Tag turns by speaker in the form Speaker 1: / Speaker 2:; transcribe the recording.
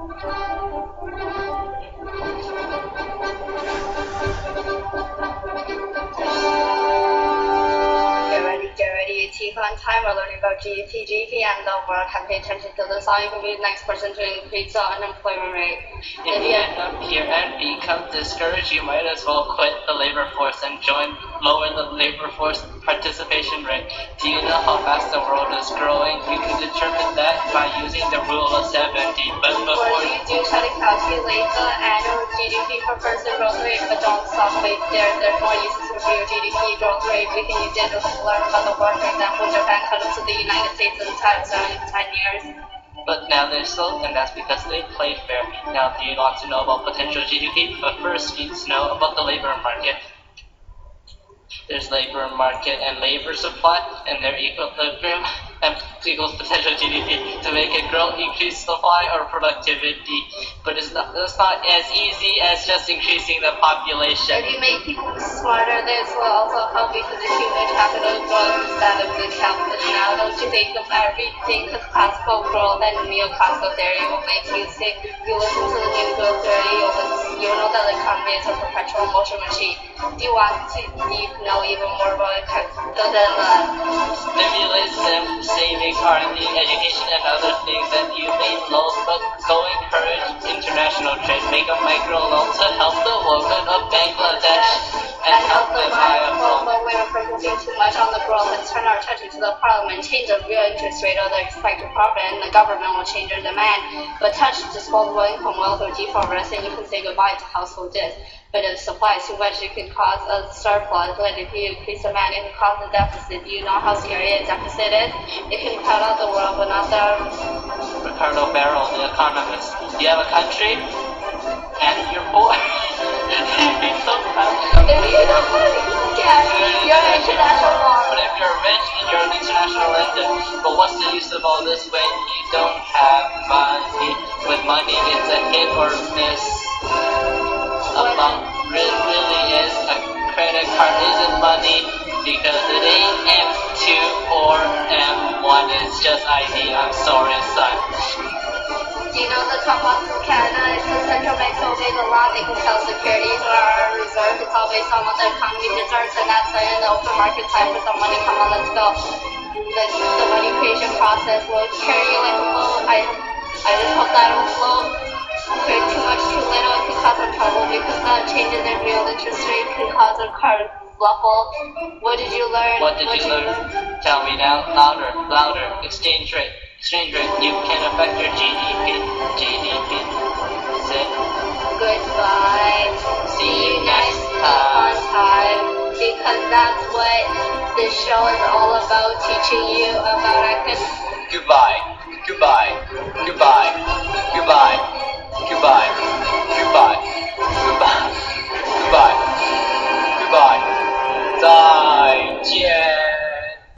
Speaker 1: Get ready, it's econ time. We're learning about GDP, and the world can pay attention to the song. You can be the next person to increase the unemployment rate.
Speaker 2: If you end up here and become discouraged, you might as well quit the labor force and lower the labor force participation rate. Do you know how fast the world is growing? You can determine that by using the rule of 70. But before
Speaker 1: you do, try to calculate the annual GDP per person growth rate, but don't stop right there. There's more uses for your GDP growth rate. We can use it to learn about the world. For example, Japan cut up to the United States in 10 years.
Speaker 2: But now they're slow, and that's because they play fair. Now, do you want to know about potential GDP? But first, you need to know about the labor market. There's labor market and labor supply, and their equilibrium equals potential GDP. To make it grow, increase supply or productivity. But that's not as easy as just increasing the population.
Speaker 1: If you make people smarter, this will also help because if human capital growth instead of good capital. Now, don't you think of everything as classical growth and neoclassical theory will make you think? You listen to the new growth theory, you know that the economy is a perpetual motion machine. Do you want to know even more about it?
Speaker 2: Stimulate them, saving R&D, education, and other things that you may love, but go encourage international trade. Make a microloan to help the women of Bangladesh and help them buy a home.
Speaker 1: But we are focusing too much on the growth. Let's turn our attention to the parliament, change the real interest rate or the expected profit, and the government will change their demand. But touch disposable income wealth or default and you can say goodbye to household debt. But if supply is too much, it can cause a surplus. But if you increase demand, it can cause a deficit. Do you know how scary a deficit is? It can cut out the world, but not the...
Speaker 2: Ricardo Barrow, the economist. You have a country, and you're poor. You're so proud.
Speaker 1: If you don't you're an international law.
Speaker 2: But if you're rich, then you're an international lender. But what's the use of all this when you don't have money? With money, it's a hit or miss. Really is a credit card isn't money because it ain't M2 or M1, it's just ID. I'm sorry, son.
Speaker 1: Do you know the top box of Canada is the central bank so big a lot they can sell securities or our reserve. It's all based on what the economy deserves, and that's in the open market time for some money. Come on, let's go. The money creation process will carry you like a boat. I just hope that it'll float. Create too much, too little, it can cause some trouble because the change in the real interest rate can cause a card bluffle. What did you learn?
Speaker 2: What did you learn? Tell me now, louder. Exchange rate. You can affect your GDP. That's it.
Speaker 1: Goodbye. See you next time. Because that's what this show is all about, teaching you about economics.
Speaker 2: Goodbye.